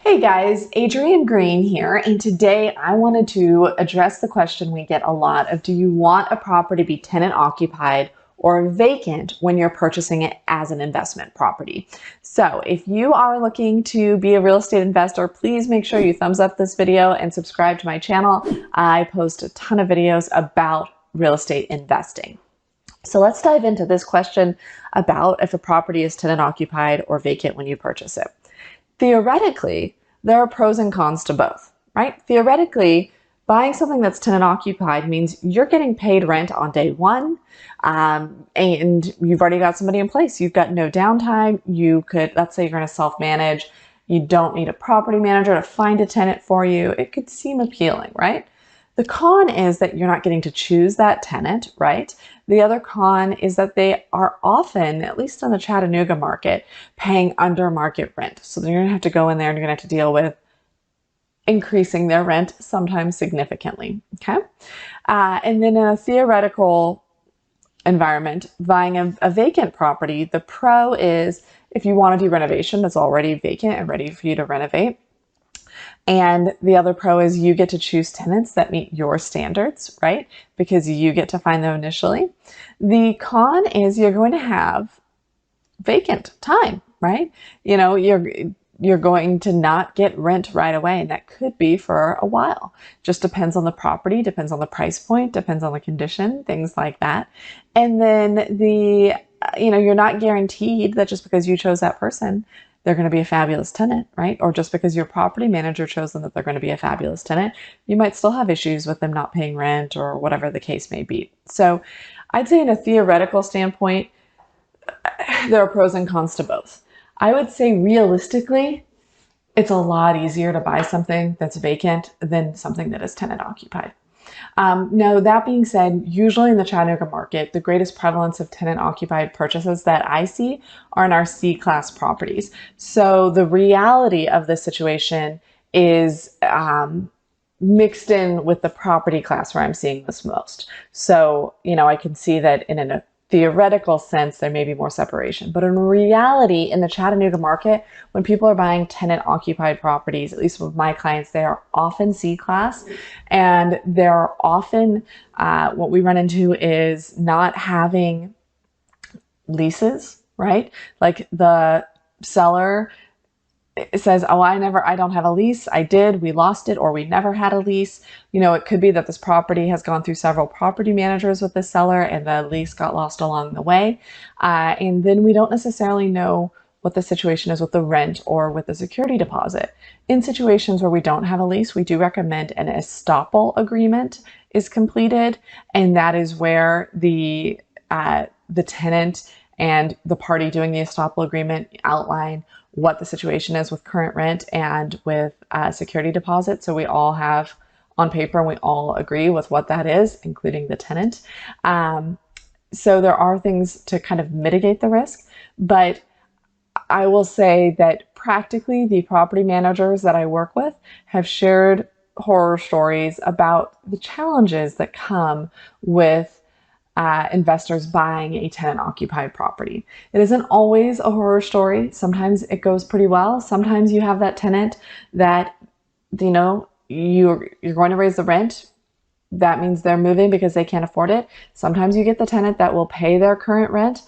Hey guys, Adrienne Green here, and today I wanted to address the question we get a lot of, do you want a property to be tenant occupied or vacant when you're purchasing it as an investment property? So if you are looking to be a real estate investor, please make sure you thumbs up this video and subscribe to my channel. I post a ton of videos about real estate investing. So let's dive into this question about if a property is tenant occupied or vacant when you purchase it. Theoretically, there are pros and cons to both, right? Theoretically, buying something that's tenant occupied means you're getting paid rent on day one, and you've already got somebody in place. You've got no downtime. You could, let's say you're going to self-manage. You don't need a property manager to find a tenant for you. It could seem appealing, right? The con is that you're not getting to choose that tenant, right? The other con is that they are often, at least in the Chattanooga market, paying under market rent. So you're gonna have to go in there and you're gonna have to deal with increasing their rent, sometimes significantly, okay? And then in a theoretical environment, buying a vacant property, the pro is if you wanna do renovation that's already vacant and ready for you to renovate. And the other pro is you get to choose tenants that meet your standards, right? Because you get to find them initially. The con is you're going to have vacant time, right? You know, you're going to not get rent right away, and that could be for a while. Just depends on the property, depends on the price point, depends on the condition, things like that. And then you're not guaranteed that just because you chose that person, they're going to be a fabulous tenant, right? Or just because your property manager chose them that they're going to be a fabulous tenant, you might still have issues with them not paying rent or whatever the case may be. So I'd say in a theoretical standpoint, there are pros and cons to both. I would say realistically, it's a lot easier to buy something that's vacant than something that is tenant occupied. Now, that being said, usually in the Chattanooga market, the greatest prevalence of tenant occupied purchases that I see are in our C-class properties. So the reality of this situation is mixed in with the property class where I'm seeing this most. So, I can see that in a theoretical sense, there may be more separation. But in reality, in the Chattanooga market, when people are buying tenant occupied properties, at least with my clients, they are often C-class, and they're often, what we run into is not having leases, right? Like the seller, it says, oh, I don't have a lease. I did, we lost it, or we never had a lease. It could be that this property has gone through several property managers with the seller and the lease got lost along the way. And then we don't necessarily know what the situation is with the rent or with the security deposit. In situations where we don't have a lease, we do recommend an estoppel agreement is completed. And that is where the tenant and the party doing the estoppel agreement outline what the situation is with current rent and with security deposit. So we all have on paper and we all agree with what that is, including the tenant. So there are things to kind of mitigate the risk, but I will say that practically the property managers that I work with have shared horror stories about the challenges that come with investors buying a tenant-occupied property. It isn't always a horror story. Sometimes it goes pretty well. Sometimes you have that tenant that, you're going to raise the rent. That means they're moving because they can't afford it. Sometimes you get the tenant that will pay their current rent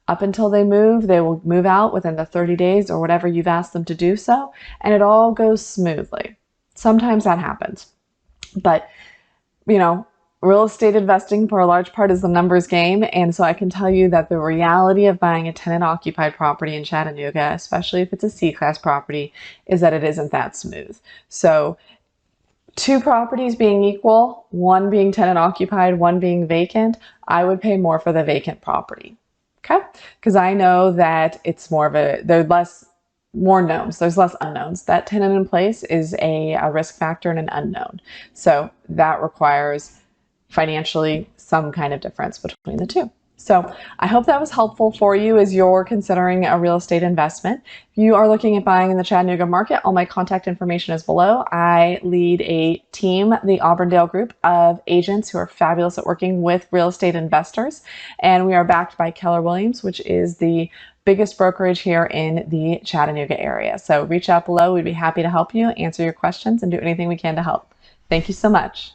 up until they move. They will move out within the 30 days or whatever you've asked them to do so, and it all goes smoothly. Sometimes that happens. But, real estate investing for a large part is the numbers game. And so I can tell you that the reality of buying a tenant occupied property in Chattanooga, especially if it's a C-class property, is that it isn't that smooth. So two properties being equal, one being tenant occupied, one being vacant, I would pay more for the vacant property. Okay? Because I know that it's more knowns. There's less unknowns. That tenant in place is a risk factor and an unknown. So that requires financially some kind of difference between the two. So I hope that was helpful for you as you're considering a real estate investment. If you are looking at buying in the Chattanooga market, all my contact information is below. I lead a team, the Auburndale Group, of agents who are fabulous at working with real estate investors. And we are backed by Keller Williams, which is the biggest brokerage here in the Chattanooga area. So reach out below. We'd be happy to help you, answer your questions, and do anything we can to help. Thank you so much.